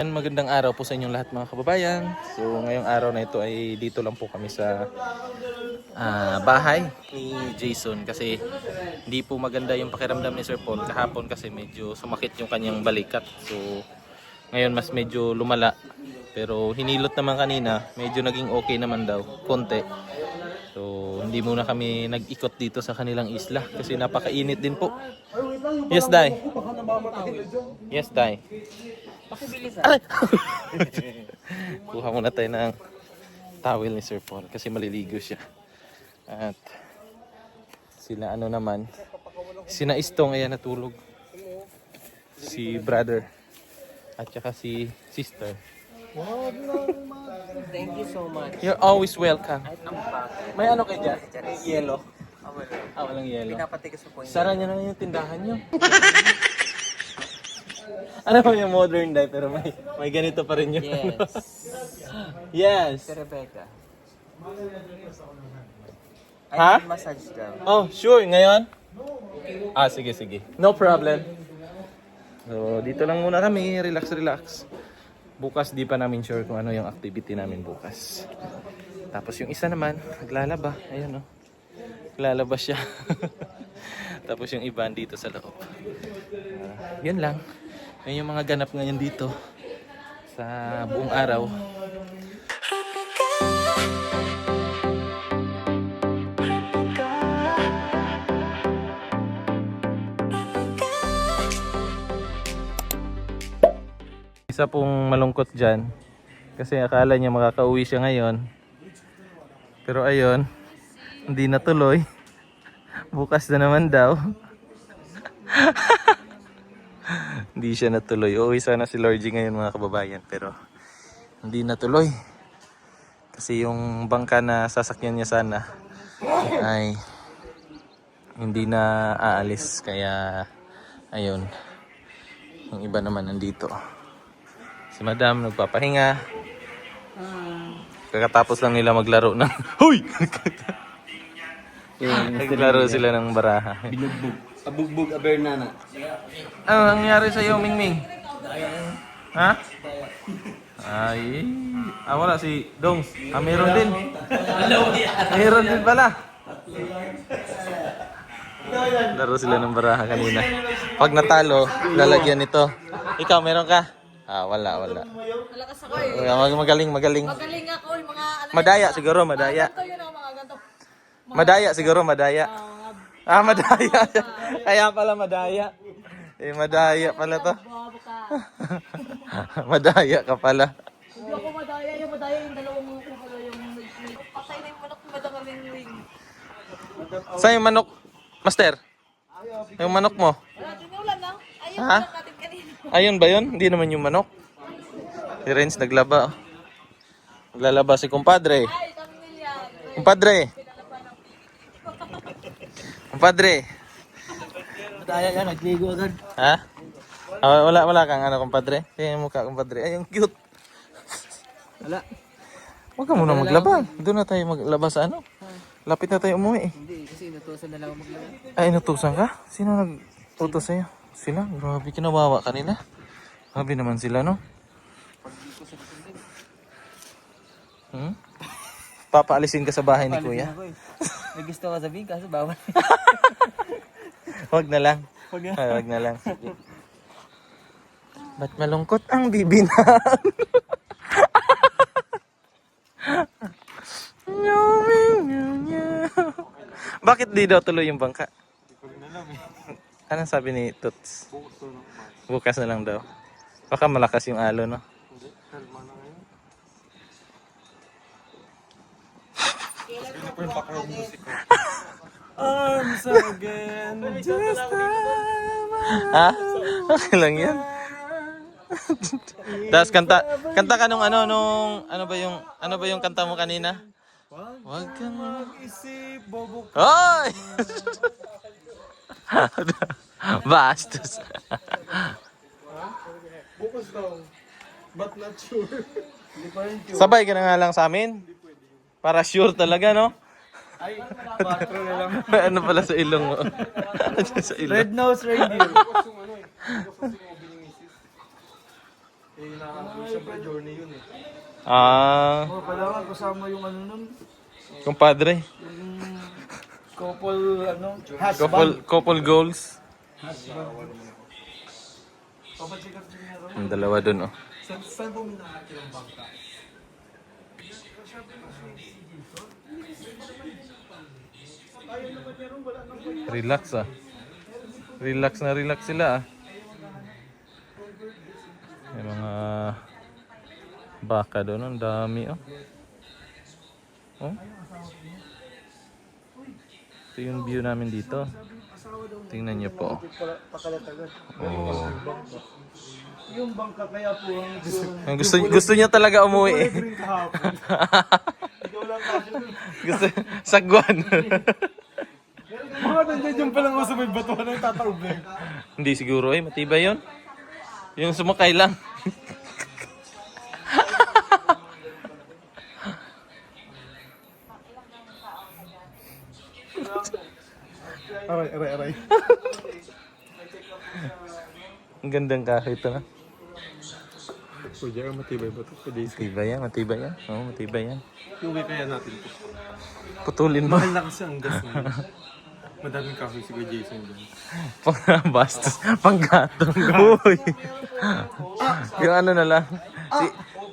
Magandang araw po sa inyong lahat mga kababayan. So ngayong araw na ito ay dito lang po kami sa bahay ni Jason kasi hindi po maganda yung pakiramdam ni Sir Paul kahapon kasi medyo sumakit yung kanyang balikat. So ngayon mas medyo lumala pero hinilot naman kanina, medyo naging okay naman daw, konti. So hindi muna kami nag-ikot dito sa kanilang isla kasi napakainit din po. Yes, Day. Yes, Day. Aray! Kuha muna tayo ng towel ni Sir Paul kasi maliligo siya. At sila naman, sina Istong ayan natulog. Si brother at saka si sister. Thank you so much. You're always welcome. May ano kayo dyan? Yellow. Walang yellow. Pinapatigas ko po yun. Sara niyo na yung tindahan niyo. Ano ba yung modern day pero may ganito pa rin yun. Yes. Yes. Si Rebecca. Ha? I need massage daw. Oh, sure. Ngayon? Sige, sige. No problem. So, dito lang muna kami. Relax, relax. Bukas di pa namin sure kung ano yung activity namin bukas. Tapos yung isa naman, naglalaba. Ayun, no? Naglalaba siya. Tapos yung iba dito sa loob. Yun lang. Yun yung mga ganap ngayon dito sa buong araw. Isa pong malungkot dyan kasi akala niya makakauwi siya ngayon. Pero ayun, hindi natuloy. Bukas na naman daw. Hindi siya natuloy. Uuwi sana si Lorgie ngayon mga kababayan pero hindi natuloy. Kasi yung bangka na sasakyan niya sana ay hindi na aalis. Kaya ayun, yung iba naman nandito. Si Madam nagpapahinga. Kakatapos lang nila maglaro ng Hoy! Naglaro sila ng baraha. Binugbog. Abugbog abernana. Ano nangyari sa iyo, Mingming? Ha? Ay, wala si Dongs. Meron din. Meron din pala. Laro sila ng baraha kanina. Pag natalo, lalagyan nito. Ikaw, meron ka? Wala. Malakas ako eh. Magaling. Magaling ako yung mga ano. Madaya siguro, madaya. Ganto yun ang mga ganto. Madaya siguro, madaya. Madaya. Kaya pala madaya. Madaya pala to. Bago ka. Madaya ka pala. Hindi ako madaya. Yung madaya yung dalawang mga kupalo yung patay na yung manok madangaling wing. Saan yung manok, Master? Yung manok mo? Wala, tinulan lang. Ayun Ha? lang natin kanina. Ayun ba yun? Hindi naman yung manok. Si Renz naglaba. Naglalaba si kumpadre. Ay, kami nilyan. Kumpadre. Kumpadre. Madaya yan, nagligo agad. Ha? Wala kang kumpadre? Kaya yung mukha kumpadre. Ay, yung cute. Wala. Huwag ka muna maglaba. Doon na tayo maglaba sa Lapit na tayo umuwi eh. Hindi, kasi inutusan na lang ako maglaro. Ay, inutusan ka? Sino nag-utos sa'yo? Sila? Grabe, kinawawa kanila. Grabe naman sila, no? Papaalisin ka sa bahay ni Kuya? Ako eh. May gusto ka sabihin kaso bawal. Huwag na lang. Huwag na. Huwag na lang. Sige. Ba't malungkot ang bibinang? Bakit di daw tuloy yung bangka? Anong sabi ni Toots? Bukas na lang daw. Baka malakas yung alo, no? Arms again, just Ha? Okay lang yan. Tapos kanta ka nung ano ba yung kanta mo kanina? Wag kang mag-isip, bobo ka. Hoy! Bastos. Bukas daw, but not sure. Hindi pa rin sure. Sabay ka na nga lang sa amin. Para sure talaga, no? Ay, 4 na lang. Ano pala sa ilong mo? Sa ilong. Red nose reindeer. Eh, siyempre journey yun eh. Ah, Oh, kailangan kasama yung ano nun. kumpadre. Yung couple, husband. Couple goals. Husband. Papasikat din niya ron. Ang dalawa dun, oh. Saan po minahati ang bangka? Relax, ah. Relax na relax sila, ah. May mga baka doon. Ang dami, oh. Oh. Ito yung view namin dito. Tingnan niyo po. Pakalatagan. Oh. Yung bangka kaya po ang Gusto niya talaga umuwi, eh. green kahapon. Ikaw lang kasi nun. Gusto, sagwan. Mga nandiyan dyan palang ako sa may batuhan ng tataubig. Hindi siguro, eh. Matibay yun. Yung sumakay lang. Aray. Ang gandang kahoy ito, na. Pwede ka matibay ba ito? Pwede Matibay yan, matibay yan. Oo, matibay yan. yung way kaya natin ito. Putulin mo. Mahal na kasi ang gas mo. Madaming kahoy si Kuya Jason dyan. Bastos. Panggatong. Uy. Yung ano na lang.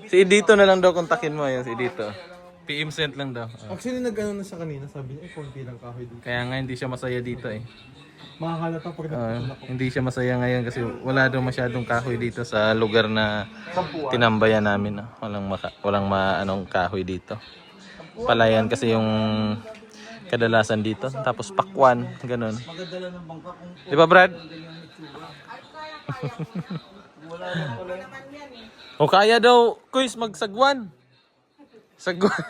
Si Edito na lang daw kontakin mo. Yung si Edito. PM sent lang daw. Actually nag-ano na siya kanina, sabi niya, konti lang kahoy dito. Kaya nga hindi siya masaya dito, eh. Makakalata pag nakatulak ko. Hindi siya masaya ngayon kasi wala daw masyadong kahoy dito sa lugar na tinambayan namin. No? Walang anong kahoy dito. Palayan kasi yung kadalasan dito. Tapos pakwan, ganun. Magdala ng bangka kung Di ba, Brad? wala lang pala. O kaya daw, Kuys, magsagwan. Sagwan.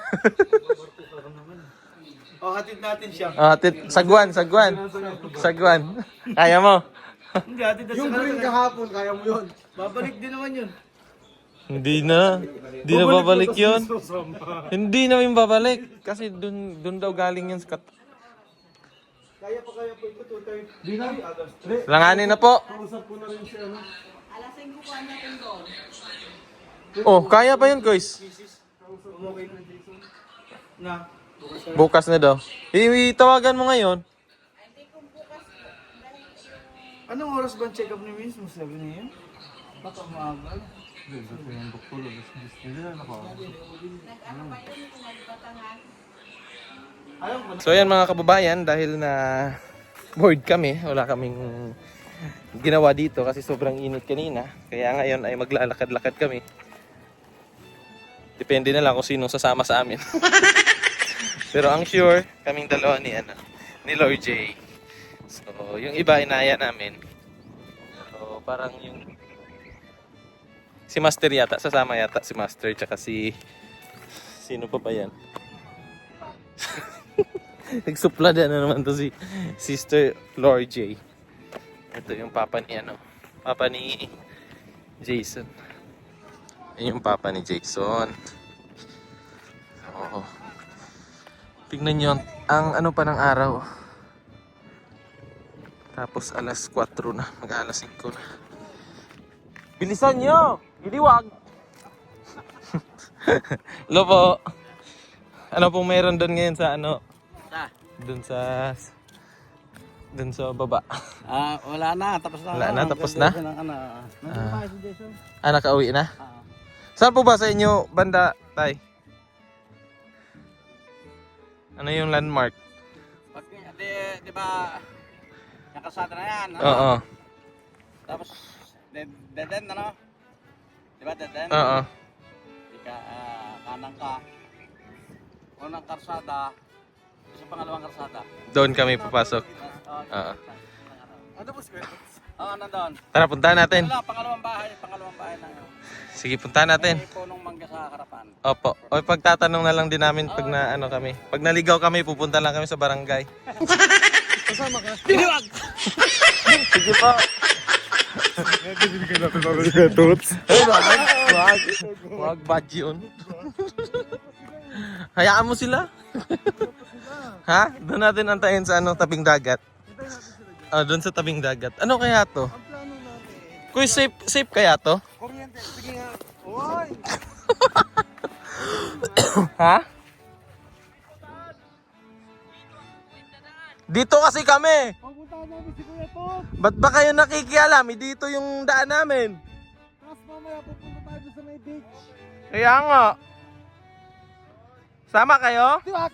O, hatid natin siya. Sagwan. Kaya mo? Hindi, hatid natin. Yung green kahapon, kaya mo yun. Babalik din naman yun. Hindi na. Hindi na babalik yun. Hindi na yung babalik. Kasi dun daw galing yun sa Kaya po ito, tutoy. Di na. Langanin na po. Kausap ko na rin siya. Ano? Alasing kukuha natin doon. Oh, kaya pa yun, Kuys. Umukay na Jason. Na. Bukas na daw. Itawagan mo ngayon. Anong oras ba ang check-up ni Miss? Mas sabi niya yun? Baka maagal. Gusto ko yung doktor. Hindi na ako. So yan mga kababayan, dahil na bored kami, wala kaming ginawa dito kasi sobrang init kanina. Kaya ngayon ay maglalakad-lakad kami. Depende na lang kung sinong sasama sa amin. Pero ang sure, kaming dalawa ni Lord J. So yung iba inaya namin. So parang yung si Master yata, sasama yata si Master tsaka sino pa ba yan? Nagsuplada na naman to si Sister Lord J. Ito yung papa ni Jason. Yan yung papa ni Jason. So, tignan nyo ang ano pa ng araw. Tapos alas 4 na, mag-alas 5 na. Bilisan nyo! Iliwag! Hello po. Ano pong meron doon ngayon sa ano? Doon sa baba. Wala na. Tapos na. Wala na, tapos na? Nandun pa si Jason. Nakauwi na? Saan po ba sa inyo banda, Tay? Ano yung landmark? Di ba, yung kalsada na yan, ano? Oo. Tapos, dead end, ano? Di ba, dead end? Oo. Di ka, kanan ka. Unang kalsada, sa pangalawang kalsada. Doon kami papasok. Oo. Oo. Ano po square? Oo, nandun. Tara, puntahan natin. Wala, pangalawang bahay na yun. Sige, puntahan natin. May punong mangga sa harapan. Opo. O pagtatanong na lang din namin pag na ano kami. Pag naligaw kami, pupunta lang kami sa barangay. Kasama ka? Iliwag! Sige po. Bibigyan natin ng regatos. Wag bad yun. Hayaan mo sila. Ha? Doon natin antayin sa tabing dagat. Doon sa tabing dagat. Ano kaya to? Ang plano natin. Kuy, safe kaya to? Kuryente, sige nga. Oy! Ha? Dito kasi kami. Pupuntahan namin si Kuya Tot. Ba't ba kayo nakikialam? Dito yung daan namin. Tapos mamaya pupunta tayo doon sa may beach. Kaya nga. Sama kayo? Tiwak!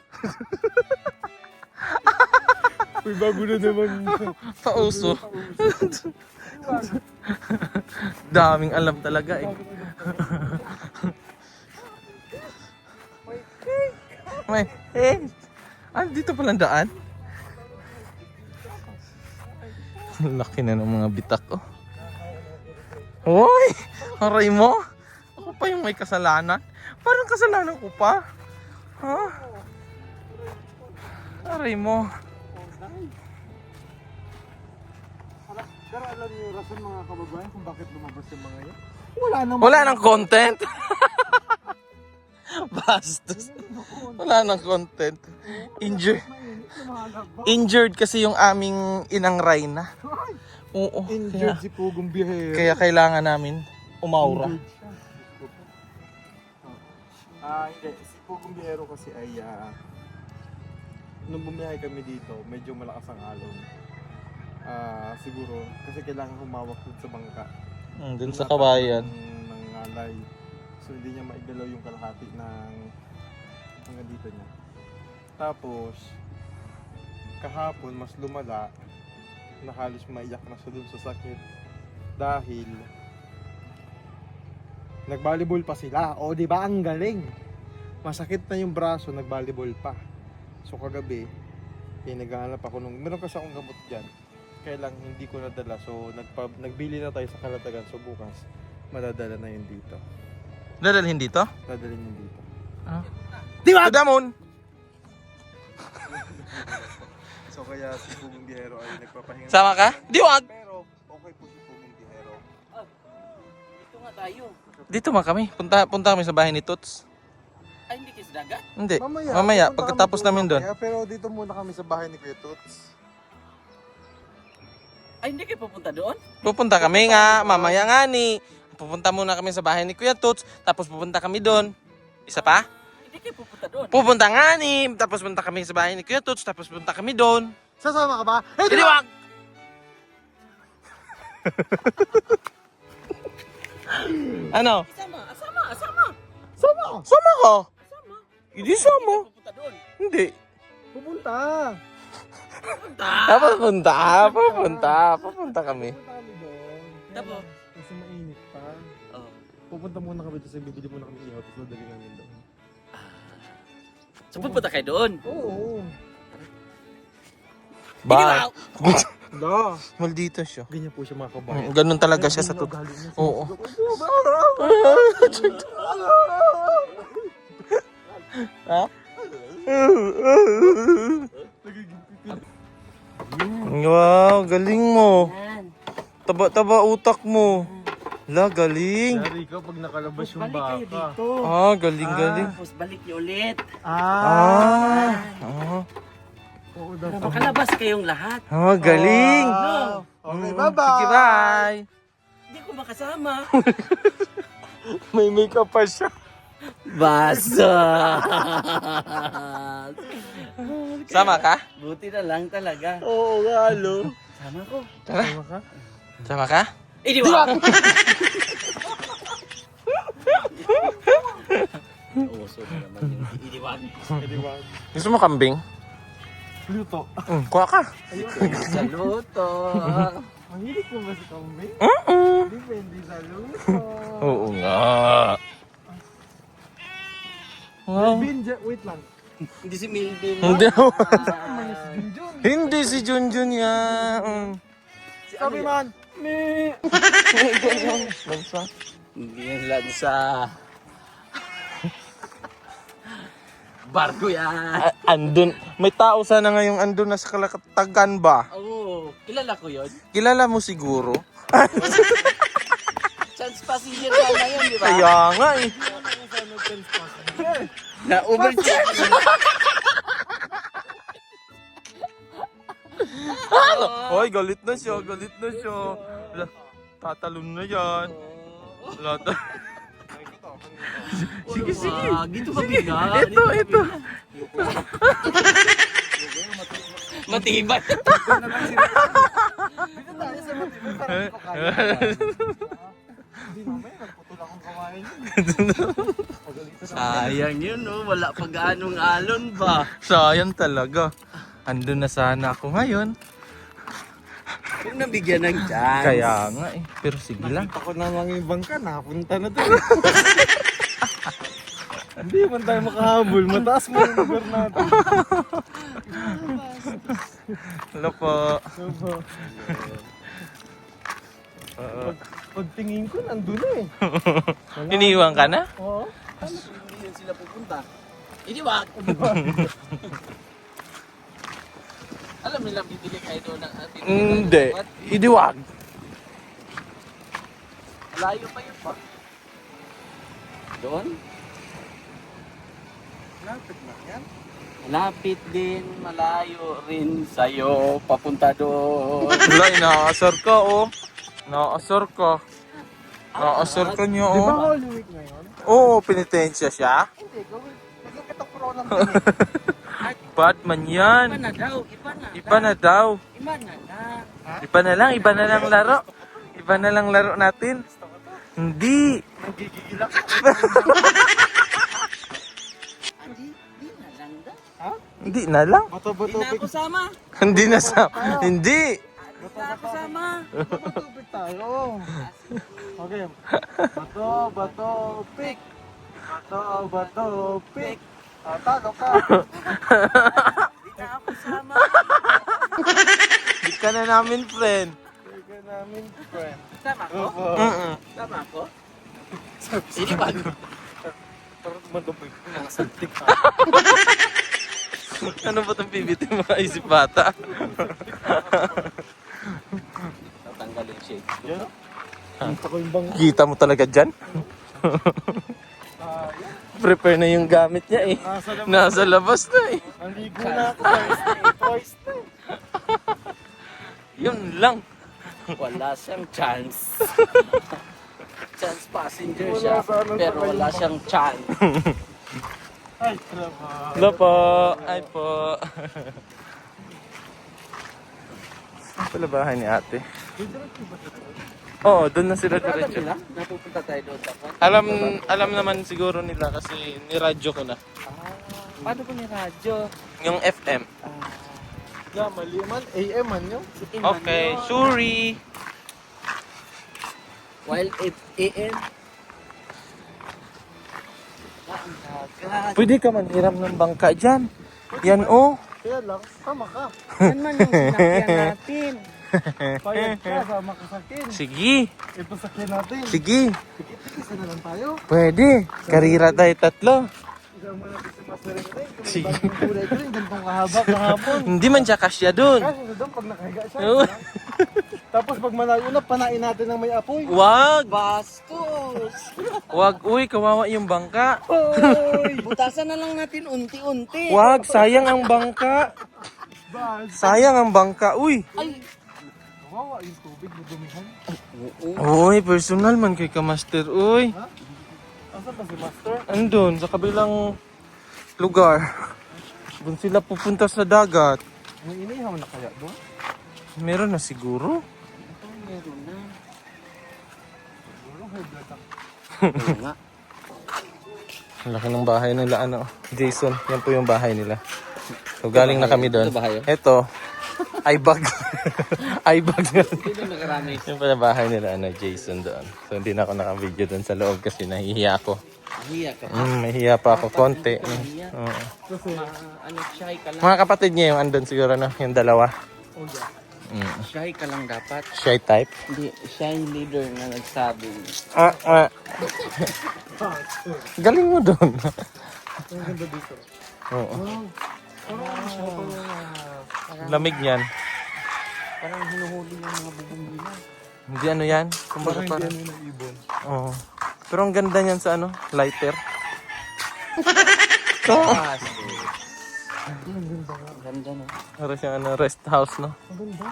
Uy, bago na naman. Pauso. Daming alam talaga eh. May, dito palang daan. Laki na ng mga bitak oh. Hoy! Aray mo! Ako pa yung may kasalanan. Parang kasalanan ko pa. Ha? Aray mo. Pero alam niyo yung rason mga kababayan kung bakit lumabas yung mga yan? Wala nang content. Bastos. Wala nang content. Injured kasi yung aming inang Reyna. Oo. Injured si Pugong Biyahero. Kaya kailangan namin umaura. Hindi. Si Pugong Biyahero kasi ay nung bumiyahe kami dito, medyo malakas ang alon. Siguro, kasi kailangan humawak dun sa bangka. Dun sa kabayan. Ng ngalay. So hindi niya maigalaw yung kalahati ng hanggang dito niya. Tapos, kahapon mas lumala na halos maiyak na siya dun sa sakit dahil nag-volleyball pa sila. O di ba ang galing? Masakit na yung braso, nag-volleyball pa. So kagabi, naghahanap ako nung meron kasi akong gamot diyan. Kaya lang hindi ko nadala. So nagbili na tayo sa Kalatagan. So bukas madadala na yun dito. Dadalhin dito? Dadalhin yun dito. Diwag! Damon! So kaya si Pugong Biyahero ay nagpapahinga. Sama ka? Diwag! Pero okay po si Pugong Biyahero. Dito nga tayo. Dito man kami. Punta kami sa bahay ni Toots. Ay, hindi kayo sa dagat? Hindi. Mamaya pupunta pagkatapos kami namin doon. mamaya, pero dito muna kami sa bahay ni Kuya Toots. Ay, hindi kayo pupunta doon? Pupunta kami nga. Mamaya nga ni. Pupunta muna kami sa bahay ni Kuya Toots. Tapos pupunta kami doon. Isa pa? Hindi kayo pupunta doon. Pupunta nga ni. Tapos pupunta kami sa bahay ni Kuya Toots. Tapos pupunta kami doon. Sasama ka ba? Diwag! Ano? Asama. Sama ka? Hindi sama. Hindi kayo pupunta doon. Hindi. Pupunta! Pupunta kami. Pupunta kami doon. Tapos? Kasi mainit pa. Oh. Pupunta muna kami doon, bibili muna kami ihaw, tapos nadali namin doon. So, pupunta kayo doon? Oo. Bye. Da. Maldito siya. Ganyan po siya mga kabayan. Ganun talaga siya sa totoo. Oo. Ha? Wow, galing mo. Yan. Taba-taba utak mo. La, galing. Dari ka pag nakalabas yung Balik kayo baka. dito. Galing. Tapos balik niyo ulit. Ah. Oo daw. Para makalabas kayong lahat. Galing. Okay, bye-bye. Sige, bye. Hindi ko makasama. May makeup pa siya. Basa! Sama ka? Buti na lang talaga. Oo nga, alo. Sama ko. Tara. Sama ka? Sama ka? Idiwag! Uso na naman yung idiwag. Diba? Gusto mo kambing? Luto. Kuha ka. Sa luto. Mahilig mo ba sa kambing? Depende sa luto. Oo nga. Wow. Wait lang. Hindi si Milvin. Hindi. Ano si Junjun? Hindi si Junjun yan. Sabi man. Bansa. Hindi yung lansa. Barko yan. Andun. May tao sana ngayong andun na sa Kalatagan ba? Oo. Kilala ko yun. Kilala mo siguro. Chance passenger ka na yun, di ba? Kaya nga eh. Na overcharge. Hoy, galit na siya. tatalon na yan. Wala ta. Sige, sige. Dito mabigat. Ito. Matibay. Dito tayo sa matibay para hindi ko kaya. Hindi mamaya, nagputol akong kawain yun. Sayang yun, no? Wala pa gaanong alon ba? Sayang talaga. Andun na sana ako ngayon. Kung nabigyan ng chance. Kaya nga eh. Pero sige lang. Nakita ko na lang yung bangka, napunta na doon. Hindi man tayo makahabol, mataas mo yung lugar natin. Hello po. Pagtingin ko, nandun na eh. Iniwan ka na? Oo. Hindi yun sila pupunta. Hindi wag. Alam nila bibili kayo doon ng Hindi. Idiwag. Layo pa yun pa. Doon? Lapit na yan. Lapit din, malayo rin sa'yo, papunta doon. Wala, inaasar ka oh. Naasar ka. Naasar ka niyo Di ba oh. Holy Week ngayon? Oo, penitensya siya. Hindi, gawin. Nagkakit ang corona naman eh. Batman yan. Iba na daw, iba na. Iba na daw. Iba na na. Iba na lang laro. Iba na lang laro natin. Hindi. Nagigigil ako. Di na lang daw. Ha? Hindi na lang. Bato-bato Di na ako sama. Hindi na sa... Hindi. Di na ako sama. Bato-bato tayo. Okay. Bato-bato pick. Bato-bato pick. Talo ka. Di na ako sama. Hindi ka na namin friend. Hindi ka namin friend. Sama ko? Mm-mm. Sama ko? Hindi ba? Parang matubig. Nakasantik ka. Ano ba itong PBT mga isip bata? Tatanggalin shade. Yan. Kita ko yung bang... Kita mo talaga dyan? Prepare na yung gamit niya eh. Nasa labas na eh. Naligo na ako guys. Twice na eh. Yun lang. Wala siyang chance. Chance passenger Wala siya, sa anong pero sakay wala mo. siyang chance. Ay, trabaho. Hello po. Ay po. Saan pala bahay ni ate? Oo, doon na sila Alam diretso. nila, napupunta tayo doon sa kwan. Alam naman siguro nila kasi niradyo ko na. Paano ko ni radyo? Yung FM. Yeah, mali man. AM man yun. Okay, sorry. While 8 a.m. Ang dagat. Pwede ka manhiram ng bangka dyan. Yan oh. Kaya lang, sama ka. Yan man yung sinakyan natin. Payag ka, sama ka sa akin. Sige. Ito sakyan natin. Sige. Isa na lang tayo. Pwede. Karira tayo tatlo. Isama natin si Master Ring. Sige. Bagong kulay ko rin. Gantong kahaba kahapon. Hindi man siya kasya dun. Kasi doon pag nakahiga siya. Oo. Tapos pag malayo na, panain natin ng may apoy. Wag. Bastos! Wag. Uy, kawawa yung bangka. Hoy! Butasan na lang natin unti-unti. Wag. Sayang ang bangka. Bas. Sayang ang bangka. Uy. Ay! Kawawa yung tubig, madumihan. Uy, personal man kay ka master. Uy. Asan ba si Master? Andun, sa kabilang lugar. Doon sila pupunta sa dagat. May inihaw na kaya doon? Meron na siguro. Meron na. Siguro, high blood ako. Oo nga. Ang laki ng bahay nila, ano, Jason. Yan po yung bahay nila. So, galing na kami doon. Ito bahay, oh? Ito, iBag. iBag. Sino nakarami? Yung pala bahay nila, ano, Jason doon. So, hindi na ako naka-video doon sa loob kasi nahihiya ako. Hiya ka. Mahihiya pa ako konti. Hiya. Oo. Ano, shy ka lang. Mga kapatid niya yung andun siguro, no? Yung dalawa. Oh, yeah. Shy ka lang dapat. Shy type. Hindi, shy leader na nagsabi. Galing mo doon. Ang ganda dito. Oo. Parang Lamig niyan. Parang hinuhuli yung mga bubong nila. Hindi ano yan. Kumbaga hindi parang. ano yung ibon. Oo. Pero ang ganda niyan sa ano, lighter. Ah, ganda no. Para siyang ano, rest house, no? Ang ganda.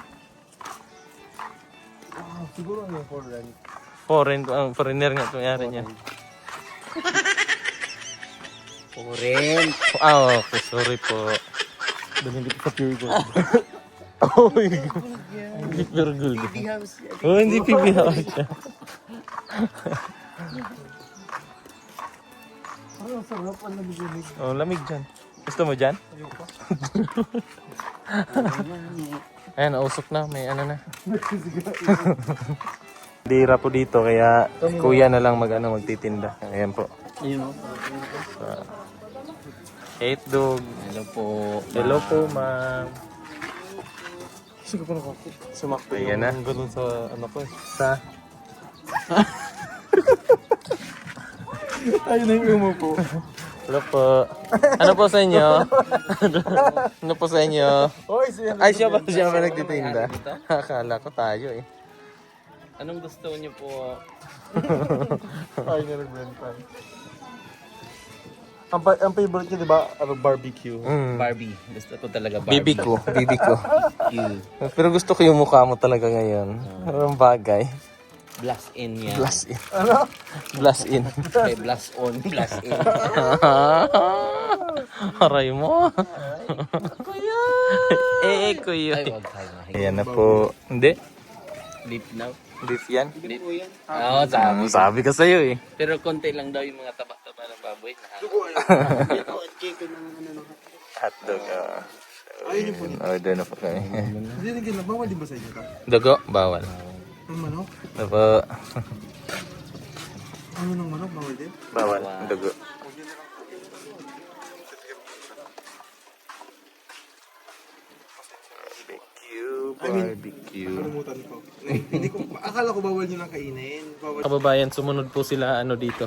Siguro ano yung for rent. Foreigner nga mayari niya. Purin. Okay, sorry po. Dahil hindi pa pure gold. Oh my God. Hindi pure gold. Oh, hindi PB house siya. Ang sarap ang nabibig. Oh, lamig dyan. Gusto mo dyan? Ayoko. Ayan, nausok na. May ano na. Dira po dito, kaya kuya na lang magtitinda. Ayan po. Hate dog. Hello po. Hello po, ma'am. Sige pa ako. Sumakto Ayan na. ganun sa ano ko eh. Sa? Tayo na yung umupo. Hello po. Ano po sa inyo? Ano po sa inyo? Oy, siya. Ay, siya ba nagtitinda? Akala ko tayo eh. Anong gusto niyo po? Tayo na nagbenta. Ang favorite niya, di ba? Ano, barbecue. Barbie. Gusto ko talaga Barbie. Bibi ko. You. Pero gusto ko yung mukha mo talaga ngayon. Ang bagay. Blast in yan. Blast in. Ano? Blast in. Okay, blast on, blast in. Aray mo. Kuya. Kuya. Ay, wag tayo mahinig. Ayan na po. Hindi. Deep now. Beef yan. Deep. Oo, sabi. Sabi ka sa'yo eh. Pero konti lang daw yung mga taba-taba ng baboy. Hotdog. Order na po kami. Hindi naging na, bawal din ba sa inyo ka? Dugo? Bawal. Ang manok? Ano po? Ano ng manok? Bawal din? Bawal. Dugo. Barbecue. Kalimutan ko. Hindi ko, akala ko bawal nyo lang kainin. Bawal. Kababayan, sumunod po sila dito.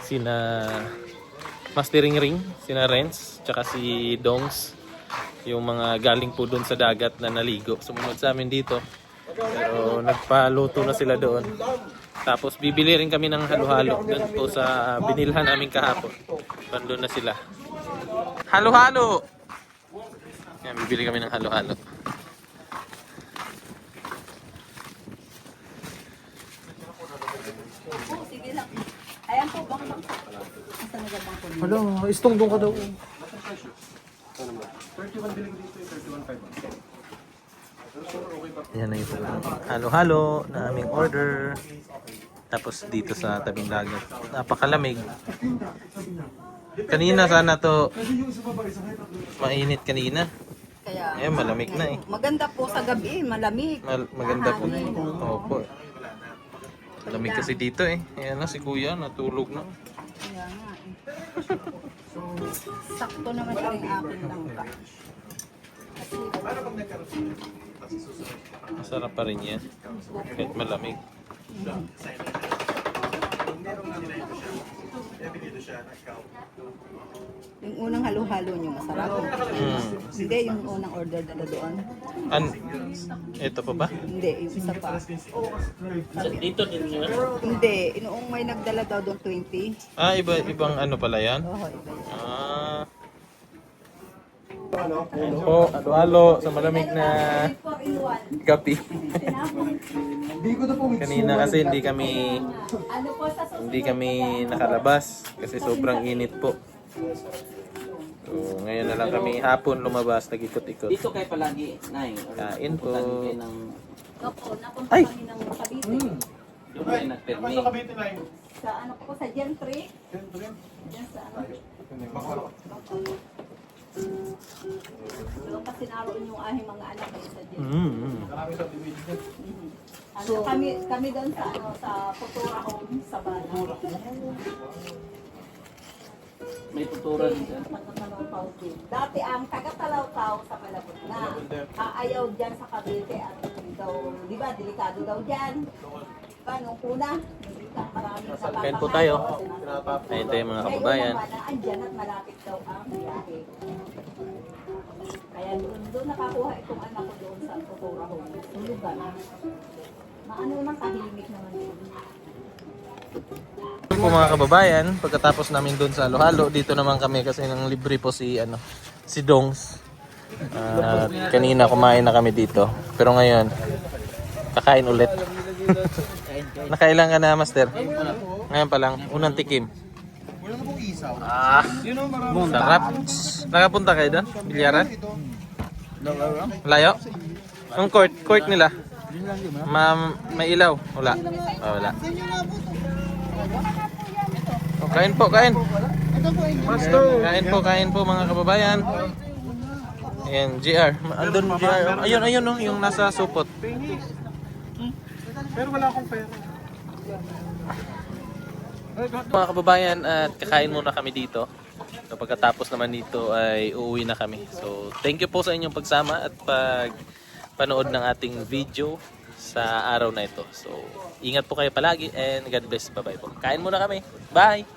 Sina Mastering Ring, sina Renz, tsaka si Dongs. Yung mga galing po doon sa dagat na naligo. Sumunod sa amin dito. Pero nagpaluto na sila doon. Tapos bibili rin kami ng halo-halo doon po sa binilhan namin kahapon. Doon na sila. Halo-halo! Yan, bibili kami ng halo-halo. Sige lang. Ayan po, bang. Asa na bang po? Hala, istong doon ka daw. Yan na yung halo-halo na aming order. Tapos dito sa tabing dagat. Napakalamig. Kanina sana to mainit kanina. Kaya, Eh, malamig na eh. maganda po sa gabi, malamig. Maganda po. Opo. Malamig kasi dito eh. Ayan na si kuya, natulog na. Kaya nga eh. Sakto naman yung akin lang ba. Masarap pa rin yan. Kahit malamig. Yung unang halo-halo nyo, masarap. Hindi, yung unang order na doon. Ito pa ba? Hindi, yung isa pa. Dito din yun. Hindi, noong may nagdala daw doon 20. Ibang ano pala yan? Oo, iba yun. Ayan po, halo-halo sa malamig na 4-in-1. kape. Hindi ko na po with Kanina kasi hindi kami Ano po sa nakalabas kasi sobrang init po. So, ngayon na lang kami hapon lumabas, nag-ikot-ikot. Dito kayo palagi, Nay. Kain po. Kayo ng... Opo, napunta Ay! kami ng Cavite. Doon kayo nagpermi. Sa ano po, sa Gentry. Diyan sa ano. Doon kasi naroon yung ahing mga anak ko sa Gentry. Ano, kami doon sa ano, sa Futura Home sa Bala. May tuturan dyan. Taga-Talawtaw din. Dati ang taga-Talawtaw sa Malabot na. Aayaw dyan sa Cavite at daw, di ba, delikado daw dyan. Paano una? Maraming Kain po tayo. Ayun tayo mga kababayan. Ngayon naman, andyan at malapit daw ang biyahe. Kaya doon nakakuha itong anak ko doon sa Futura Home. Yung lugar. Maano naman, tahimik naman doon. Yun po mga kababayan, pagkatapos namin doon sa halo-halo, dito naman kami kasi nang libre po si Dongs. Kanina kumain na kami dito. Pero ngayon, kakain ulit. Nakailan ka na, Master? Ngayon pa lang, unang tikim. Wala na pong isaw. Ah, sarap. Nakapunta kayo doon? Bilyaran? Layo? Ang court nila? May ilaw? Wala. Oh, wala. Oh, kain po. Kain po mga kababayan. Ayan, GR. Andun GR. Ayun, no, yung nasa supot. Pero wala akong pera. Mga kababayan, at kakain muna kami dito. So, pagkatapos naman dito ay uuwi na kami. So, thank you po sa inyong pagsama at panood ng ating video sa araw na ito. So, ingat po kayo palagi and God bless. Bye-bye po. Kain muna kami. Bye!